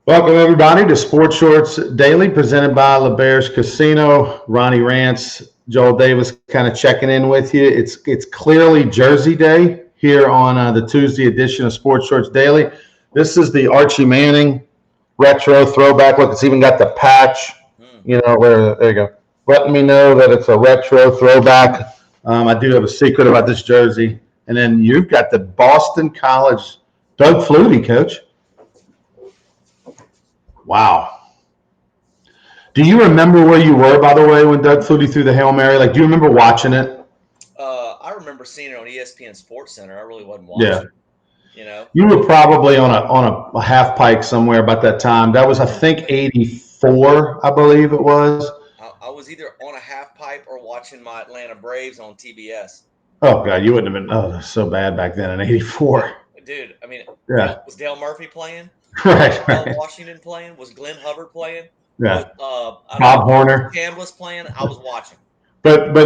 Welcome, everybody, to Sports Shorts Daily, presented by L'Auberge Casino. Ronnie Rantz, Joel Davis kind of checking in with you. It's clearly Jersey Day here on the Tuesday edition of Sports Shorts Daily. This is the Archie Manning retro throwback. Look, it's even got the patch, there you go. Letting me know that it's a retro throwback. I do have a secret about this jersey. And then you've got the Boston College Doug Floutie, coach. Wow. Do you remember where you were, by the way, when Doug Floutie threw the Hail Mary? Like, do you remember watching it? I remember seeing it on ESPN Sports Center. I really wasn't watching it. You were probably on a half pike somewhere about that time. That was, I think, 84, I believe it was. I was either on a half pipe or watching my Atlanta Braves on TBS. Oh, God, you wouldn't have been. Oh, that was so bad back then in 84. Dude, I mean, yeah. Was Dale Murphy playing? Right. Was Washington playing? Was Glenn Hubbard playing? Yeah. Bob Horner. Cam was playing. I was watching. But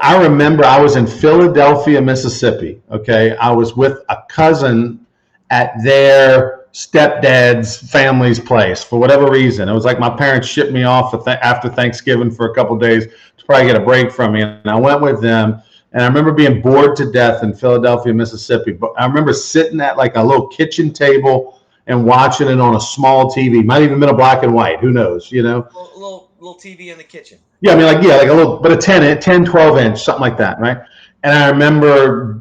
I remember I was in Philadelphia, Mississippi. Okay, I was with a cousin at their stepdad's family's place for whatever reason. It was like my parents shipped me off after Thanksgiving for a couple of days to probably get a break from me, and I went with them. And I remember being bored to death in Philadelphia, Mississippi. But I remember sitting at like a little kitchen table and watching it on a small TV. Might even been a black and white. Who knows? A little TV in the kitchen. Yeah, I mean, like a little, but a 10, 12 inch, something like that, right? And I remember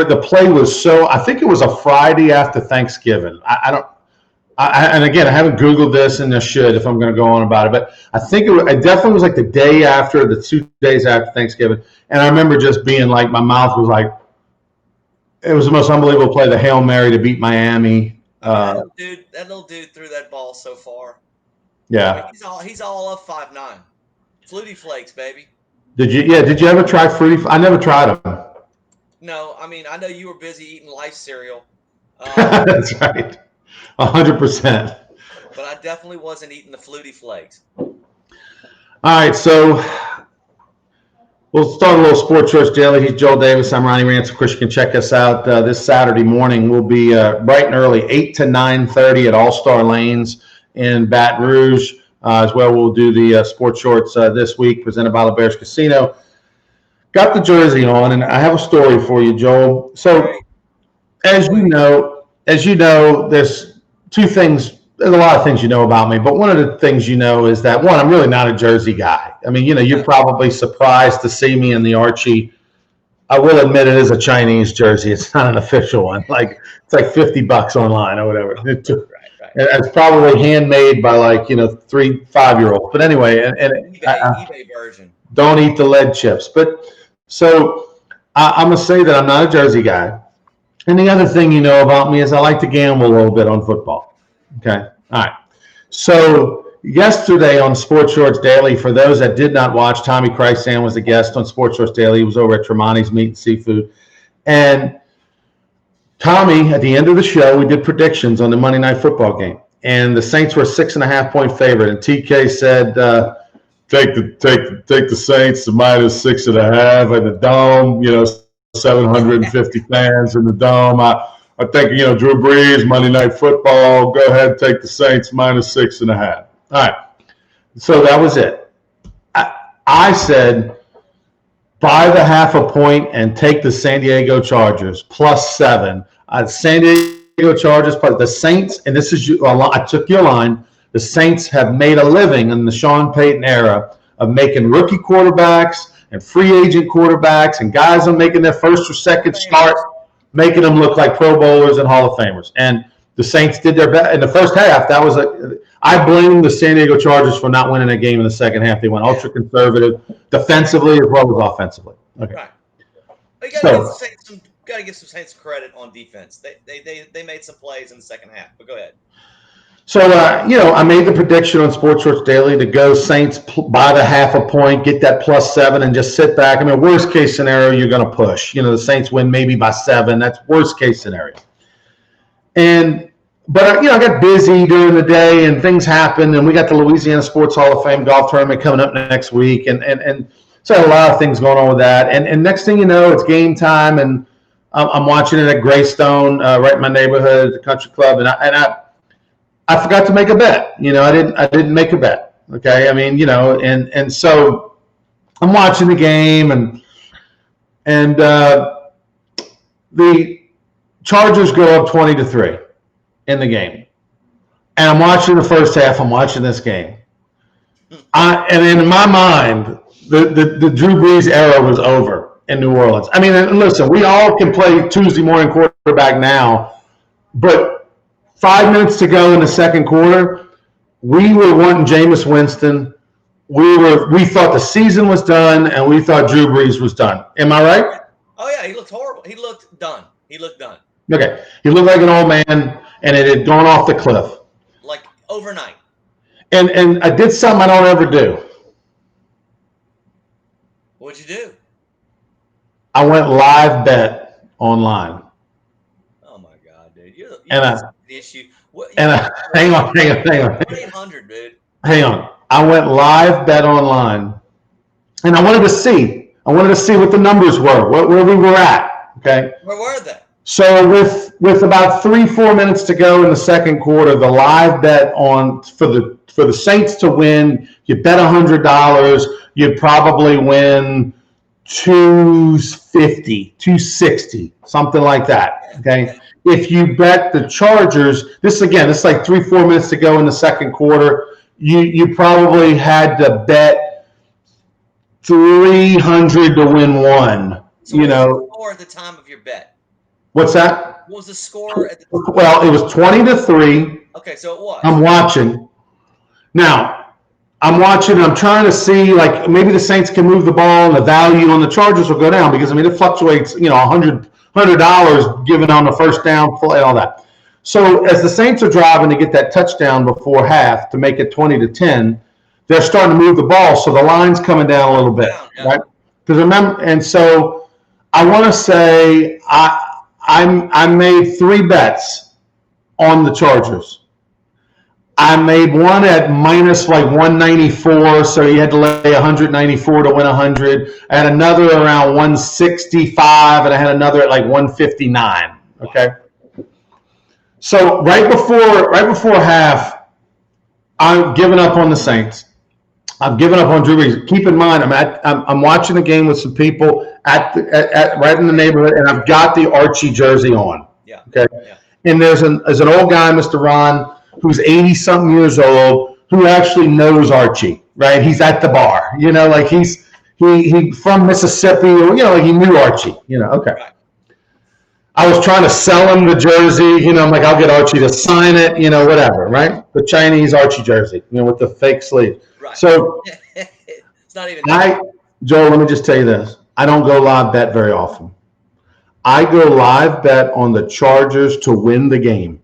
the play was so. I think it was a Friday after Thanksgiving. And again, I haven't Googled this, and I should if I'm going to go on about it. But I think it definitely was like the day after, the 2 days after Thanksgiving. And I remember just being like, my mouth was like, it was the most unbelievable play, the Hail Mary to beat Miami. That little dude threw that ball so far. Yeah, I mean, he's all up 5'9". Flutie Flakes, baby. Did you ever try Fruity? I never tried them. No, I mean, I know you were busy eating Life cereal. That's right. 100%. But I definitely wasn't eating the Flutie Flakes. All right, so we'll start a little Sports Shorts Daily. He's Joel Davis. I'm Ronnie Rantz. Of course, you can check us out this Saturday morning. We'll be bright and early, 8 to 9:30 at All-Star Lanes in Baton Rouge. As well, we'll do the Sports Shorts this week, presented by L'Auberge Casino. Got the jersey on, and I have a story for you, Joel. So, as you know, there's two things. There's a lot of things you know about me, but one of the things you know is that, one, I'm really not a jersey guy. I mean, you're probably surprised to see me in the Archie. I will admit it is a Chinese jersey. It's not an official one. Like, it's like $50 online or whatever. It's probably handmade by 3-5-year-olds. But anyway, and eBay version. Don't eat the lead chips. But so I'm gonna say that I'm not a jersey guy. And the other thing you know about me is I like to gamble a little bit on football. Okay, all right. So yesterday on Sports Shorts Daily, for those that did not watch, Tommy Krysan was the guest on Sports Shorts Daily. He was over at Tremonti's Meat and Seafood, and Tommy, at the end of the show, we did predictions on the Monday Night Football game, and the Saints were a 6.5-point favorite. And TK said, "Take the Saints to -6.5 at the Dome. 750 fans in the Dome. I think Drew Brees, Monday Night Football. Go ahead, take the Saints -6.5. All right, so that was it. I said, buy the 0.5 point and take the San Diego Chargers +7. San Diego Chargers plus the Saints, and this is I took your line. The Saints have made a living in the Sean Payton era of making rookie quarterbacks and free agent quarterbacks and guys are making their first or second start, making them look like Pro Bowlers and Hall of Famers. And the Saints did their best in the first half. I blame the San Diego Chargers for not winning a game in the second half. They went ultra conservative defensively as well as offensively. Okay. Right. You got to give some Saints credit on defense. They made some plays in the second half. But go ahead. So, I made the prediction on Sports Shorts Daily to go Saints by the 0.5 point, get that +7, and just sit back. I mean, worst case scenario, you're going to push. The Saints win maybe by 7. That's worst case scenario. But I got busy during the day, and things happened, and we got the Louisiana Sports Hall of Fame golf tournament coming up next week, and so I had a lot of things going on with that. And next thing you know, it's game time, and I'm watching it at Greystone, right in my neighborhood at the country club, and I forgot to make a bet. I didn't make a bet. Okay. I mean, and so I'm watching the game and the Chargers go up 20-3 in the game. And I'm watching the first half. I'm watching this game. And in my mind, the Drew Brees era was over in New Orleans. I mean, and listen, we all can play Tuesday morning quarterback now, but 5 minutes to go in the second quarter, we were wanting Jameis Winston. We thought the season was done, and we thought Drew Brees was done. Am I right? Oh yeah, he looked horrible. He looked done. Okay, he looked like an old man, and it had gone off the cliff. Like overnight. And I did something I don't ever do. What'd you do? I went live bet online. Oh my God, dude! You the issue. Hang on. 800, dude. Hang on. I went live bet online, and I wanted to see what the numbers were, where we were at. Okay. Where were they? So with about 3-4 minutes to go in the second quarter, the live bet for the Saints to win, you bet $100, you'd probably win $250, $260, something like that. Okay. If you bet the Chargers, this is like 3-4 minutes to go in the second quarter, you probably had to bet $300 to win one. So what was the score at the time of your bet? What's that? What was the score at the time? Well, it was 20-3. Okay, so it was. I'm watching. Now, I'm trying to see, like, maybe the Saints can move the ball and the value on the Chargers will go down because, I mean, it fluctuates, $100 given on the first down play and all that. So as the Saints are driving to get that touchdown before half to make it 20-10, they're starting to move the ball, so the line's coming down a little bit, right? Because remember, and so I want to say I made 3 bets on the Chargers. I made one at minus like 194, so you had to lay 194 to win 100. I had another around 165, and I had another at like 159. Okay. So right before half, I'm giving up on the Saints. I'm giving up on Drew Brees. Keep in mind, I'm watching the game with some people at right in the neighborhood, and I've got the Archie jersey on. Yeah. Okay. Yeah. And there's an old guy, Mr. Ron, who's 80-something years old, who actually knows Archie. Right? He's at the bar. Like he from Mississippi, or like he knew Archie. Okay. Right. I was trying to sell him the jersey. I'm like, I'll get Archie to sign it. Whatever. Right? The Chinese Archie jersey. With the fake sleeve. Right. So it's not even. Joel, let me just tell you this. I don't go live bet very often. I go live bet on the Chargers to win the game.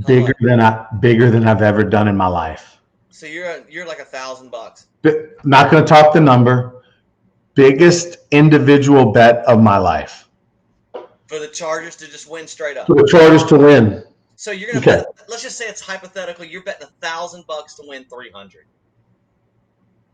Bigger than I've ever done in my life. So you're like $1,000. Not going to talk the number. Biggest individual bet of my life. For the Chargers to just win straight up. For the Chargers to win. So you're gonna bet, let's just say it's hypothetical. You're betting $1,000 to win 300.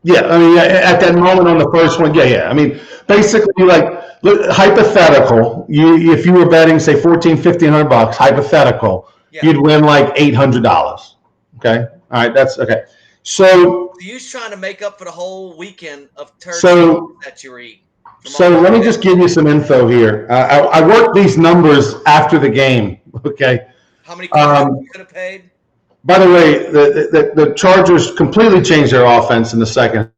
Yeah, I mean, at that moment on the first one, yeah. I mean, basically, like hypothetical. If you were betting, say, $1,500, hypothetical, you'd win like $800. Okay, all right, that's okay. So you're trying to make up for the whole weekend of turkey that you're eating. So let me just give you some info here. I worked these numbers after the game. Okay. How many you could have paid? By the way, the Chargers completely changed their offense in the second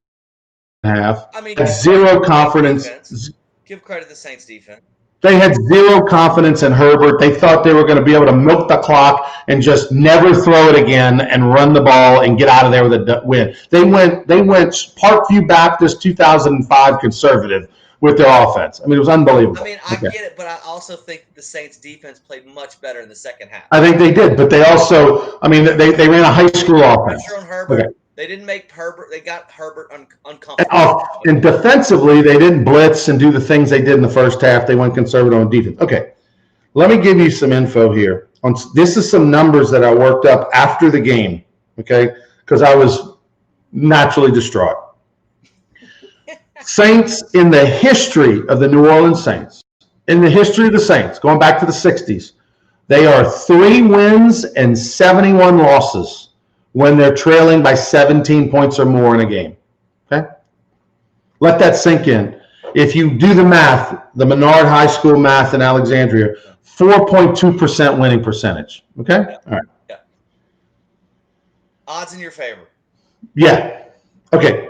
half. I mean, zero confidence. Give credit to the Saints defense. They had zero confidence in Herbert. They thought they were going to be able to milk the clock and just never throw it again and run the ball and get out of there with a win. They went Parkview Baptist 2005 conservative with their offense. I mean, it was unbelievable. I mean, I get it, but I also think the Saints defense played much better in the second half. I think they did, but they also, I mean, they ran a high school offense. Pressure on Herbert. Okay. They didn't make Herbert. They got Herbert uncomfortable. And defensively, they didn't blitz and do the things they did in the first half. They went conservative on defense. Okay, let me give you some info here. This is some numbers that I worked up after the game, okay, because I was naturally distraught. Saints, in the history of the New Orleans Saints, in the history of the Saints, going back to the 60s, They are 3 wins and 71 losses when they're trailing by 17 points or more in a game. Okay? Let that sink in. If you do the math, the Menard High School math in Alexandria, 4.2% winning percentage. Okay? Yeah. All right. Yeah. Odds in your favor. Yeah. Okay.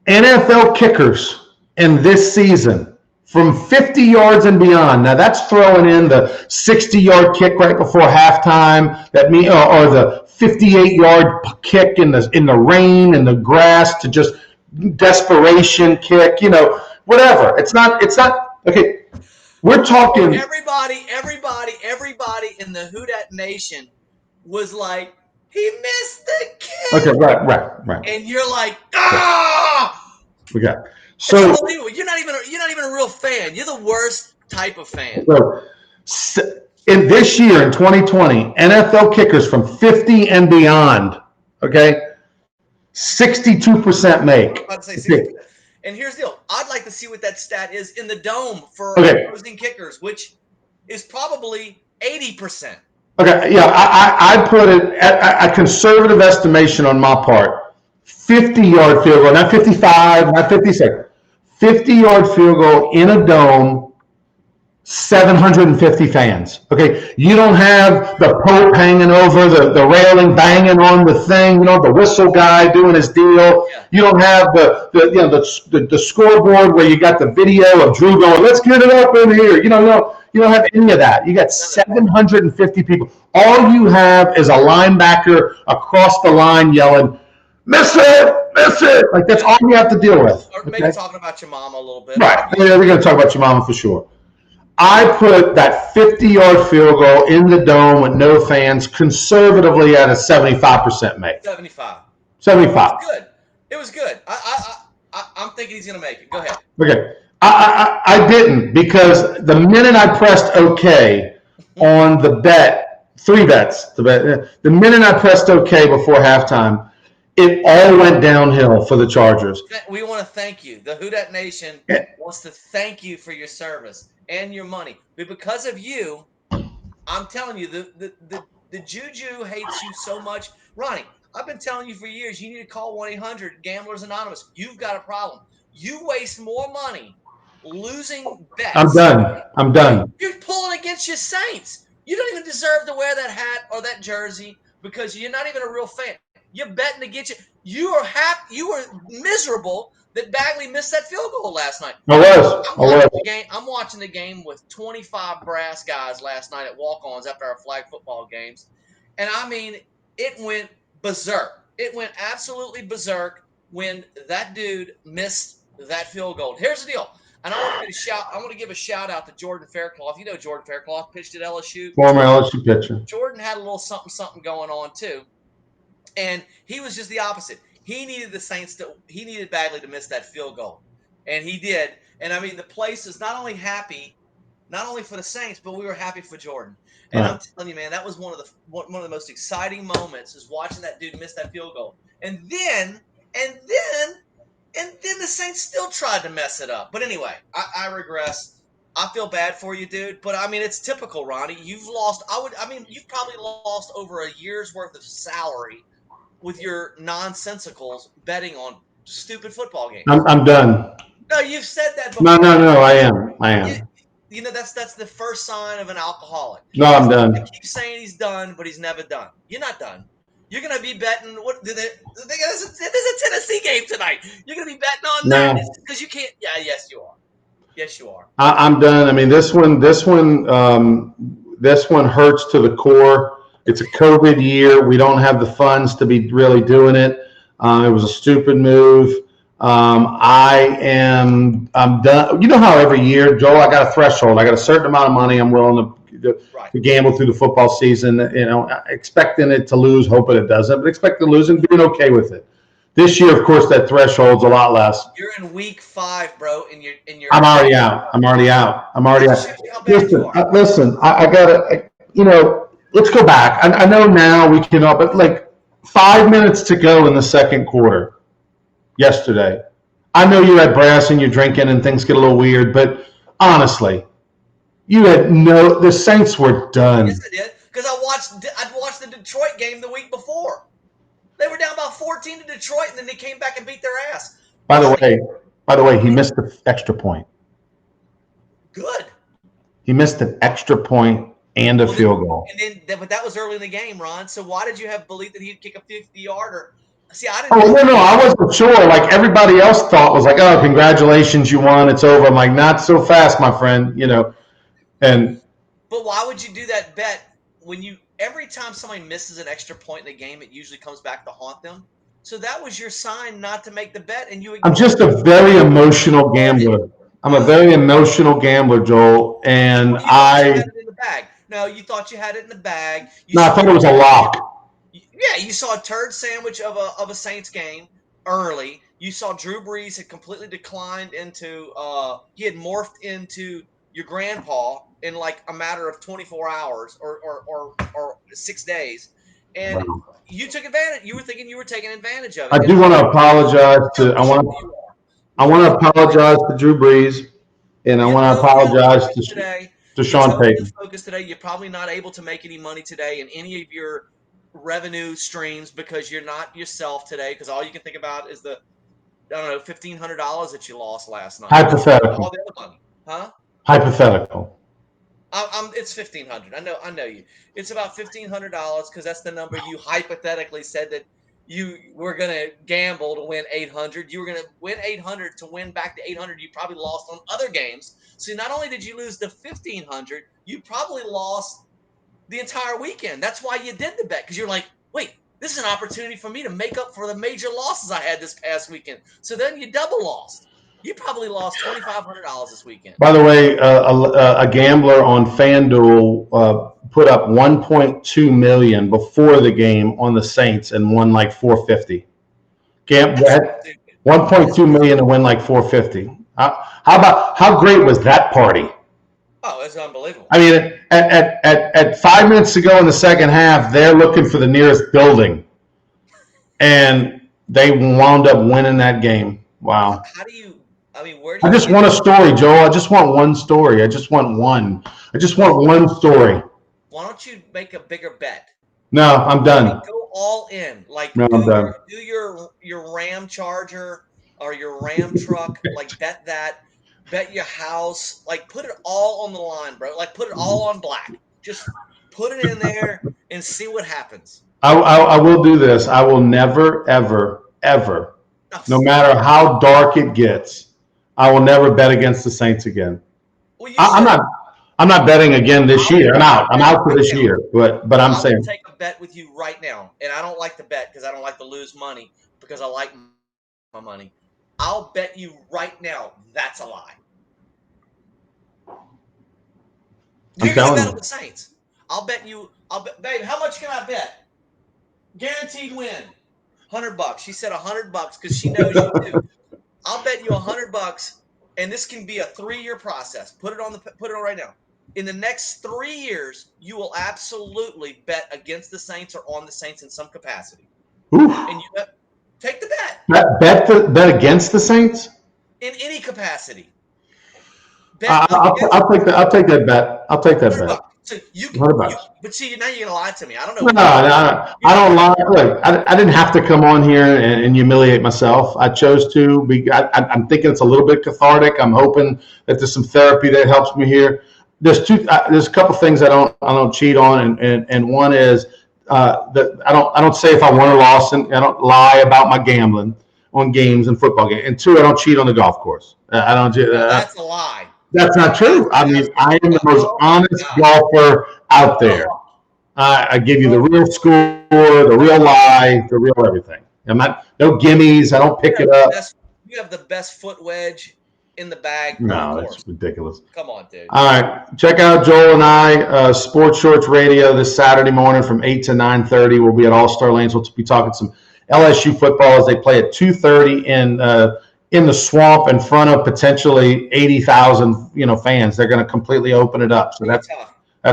NFL kickers in this season from 50 yards and beyond. Now that's throwing in the 60-yard kick right before halftime, or the 58-yard kick in the rain and the grass to just desperation kick, whatever. It's not okay. We're talking everybody in the Houdat Nation was like, he missed the kick. Okay, right. And you're like, ah! We got so it's unbelievable. You're not even a real fan. You're the worst type of fan. So in this year, in 2020, NFL kickers from 50 and beyond, okay, 62% make. I'm about to say 60%. And here's the deal. I'd like to see what that stat is in the dome for opposing kickers, which is probably 80%. Okay, yeah, I put it at a conservative estimation on my part. 50-yard field goal, not 55, not 56. 50-yard field goal in a dome, 750 fans. Okay, you don't have the Pope hanging over the railing, banging on the thing. The whistle guy doing his deal. Yeah. You don't have the scoreboard where you got the video of Drew going, "Let's get it up in here." You don't have any of that. You got 750 people. All you have is a linebacker across the line yelling, "Miss it, miss it!" Like that's all you have to deal with. Or maybe talking about your mama a little bit. Right. Yeah, we're going to talk about your mama for sure. I put that 50-yard field goal in the dome with no fans conservatively at a 75% make. 75. It was good. I'm thinking he's going to make it. Go ahead. Okay. I didn't, because the minute I pressed OK on the bet, 3 bets, the minute I pressed OK before halftime, it all went downhill for the Chargers. We want to thank you. The Houdat Nation wants to thank you for your service and your money. But because of you, I'm telling you, the Juju hates you so much. Ronnie, I've been telling you for years, you need to call 1-800 Gamblers Anonymous. You've got a problem. You waste more money losing bets. I'm done. You're pulling against your Saints. You don't even deserve to wear that hat or that jersey because you're not even a real fan. You're betting to get you. You are happy. You were miserable that Bagley missed that field goal last night. I'm watching the game with 25 brass guys last night at walk-ons after our flag football games, and I mean, it went berserk. It went absolutely berserk when that dude missed that field goal. Here's the deal. And I want to give a shout out to Jordan Faircloth. You know Jordan Faircloth pitched at LSU. Former LSU pitcher. Jordan had a little something going on too. And he was just the opposite. He needed he needed Bagley to miss that field goal. And he did. And I mean, the place is not only happy, not only for the Saints, but we were happy for Jordan. And I'm telling you, man, that was one of the most exciting moments is watching that dude miss that field goal. And then the Saints still tried to mess it up. But anyway, I regress. I feel bad for you, dude. But I mean, it's typical, Ronnie. You've lost. You've probably lost over a year's worth of salary with your nonsensicals betting on stupid football games. I'm done. No, you've said that before. No, I am. You know, that's the first sign of an alcoholic. No, I'm done. He keeps saying he's done, but he's never done. You're not done. You're going to be betting. There's a Tennessee game tonight. You're going to be betting on that because you can't. Yeah, yes, you are. Yes, you are. I'm done. I mean, this one hurts to the core. It's a COVID year. We don't have the funds to be really doing it. It was a stupid move. I'm done. You know how every year, Joel, I got a threshold. I got a certain amount of money I'm willing to gamble through the football season. Expecting it to lose, hoping it doesn't, but expecting to lose and being okay with it. This year, of course, that threshold's a lot less. You're in week 5, bro. I'm already out. Listen. I gotta. Let's go back. I know now we can all, but like 5 minutes to go in the second quarter. Yesterday, I know you're at brass and you're drinking and things get a little weird, but honestly, the Saints were done. Yes, they did. because I'd watched the Detroit game the week before. They were down by 14 to Detroit, and then they came back and beat their ass. By the way, he missed the extra point. Good. He missed an extra point and a field goal. But that was early in the game, Ron. So why did you have belief that he'd kick a 50-yarder? See, I didn't. Oh no, I wasn't sure. Like everybody else thought was like, oh, congratulations, you won, it's over. I'm like, not so fast, my friend. And. But why would you do that bet when every time somebody misses an extra point in the game, it usually comes back to haunt them? So that was your sign not to make the bet, and you. I'm just a very emotional gambler. I'm a very emotional gambler, Joel, and you had it in the bag. No, you thought you had it in the bag. I thought it was a lock. Yeah, you saw a turd sandwich of a Saints game early. You saw Drew Brees had completely declined into he had morphed into your grandpa in like a matter of 24 hours or 6 days, and you took advantage. You were thinking you were taking advantage of it. I do want to apologize to. I want to apologize to Drew Brees, and I want to apologize to Sean Payton. Focus today. You're probably not able to make any money today in any of your revenue streams because you're not yourself today. Because all you can think about is the $1,500 that you lost last night. Hypothetical. All the other money, huh? Hypothetical. It's $1,500. I know you. It's about $1,500 because that's the number you hypothetically said that you were going to gamble to win 800. You were going to win 800 to win back to 800. You probably lost on other games. So not only did you lose the 1,500, you probably lost the entire weekend. That's why you did the bet, because you're like, wait, this is an opportunity for me to make up for the major losses I had this past weekend. So then you double lost. You probably lost $2,500 this weekend. By the way, a gambler on FanDuel put up $1.2 million before the game on the Saints and won like $450. $1.2 million and win like $450. How great was that party? Oh, it's unbelievable. I mean, at 5 minutes to go in the second half, they're looking for the nearest building, and they wound up winning that game. Wow. I just want a story, Joel. I just want one story. I just want one story. Why don't you make a bigger bet? No, I'm done. Go all in. I'm done. Do your Ram Charger or your Ram truck. Like bet that. Bet your house. Like put it all on the line, bro. Like put it all on black. Just put it in there and see what happens. I will do this. I will never, ever, ever, no matter how dark it gets, I will never bet against the Saints again. Well, I'm not betting again this year. I'm out for this year. But I'm saying. I'll take a bet with you right now, and I don't like to bet because I don't like to lose money because I like my money. I'll bet you right now that's a lie. You're gonna bet on the Saints. Babe, how much can I bet? Guaranteed win. $100. She said $100 because she knows you do. I'll bet you $100, and this can be a 3-year process. Put it on right now. In the next 3 years, you will absolutely bet against the Saints or on the Saints in some capacity. Oof. And you take the bet. Bet against the Saints? In any capacity. I'll take that bet. I'll take that bet. So $100. But see, now you're gonna lie to me. I don't know. No, I don't lie. Look, I didn't have to come on here and humiliate myself. I chose to. I'm thinking it's a little bit cathartic. I'm hoping that there's some therapy that helps me here. There's a couple things I don't cheat on, and one is that I don't say if I won or lost, and I don't lie about my gambling on games and football games. And two, I don't cheat on the golf course. I don't do that. That's a lie. That's not true. I mean, I am the most honest golfer out there. I give you the real score, the real lie, the real everything. I'm not no gimmies. I don't pick it up. You have the best foot wedge in the bag. No, that's ridiculous. Come on, dude. All right, check out Joel and I, Sports Shorts Radio this Saturday morning from 8 to 9:30. We'll be at All Star Lanes. We'll be talking some LSU football as they play at 2:30 in the swamp in front of potentially 80,000 fans. They're going to completely open it up, so that's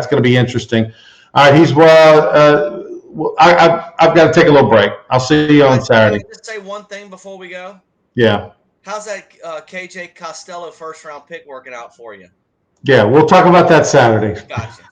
going to be interesting. All right, I've got to take a little break. I'll see you on Saturday. Can I just say one thing before we go? Yeah. How's that KJ Costello first round pick working out for you? Yeah, we'll talk about that Saturday. Gotcha.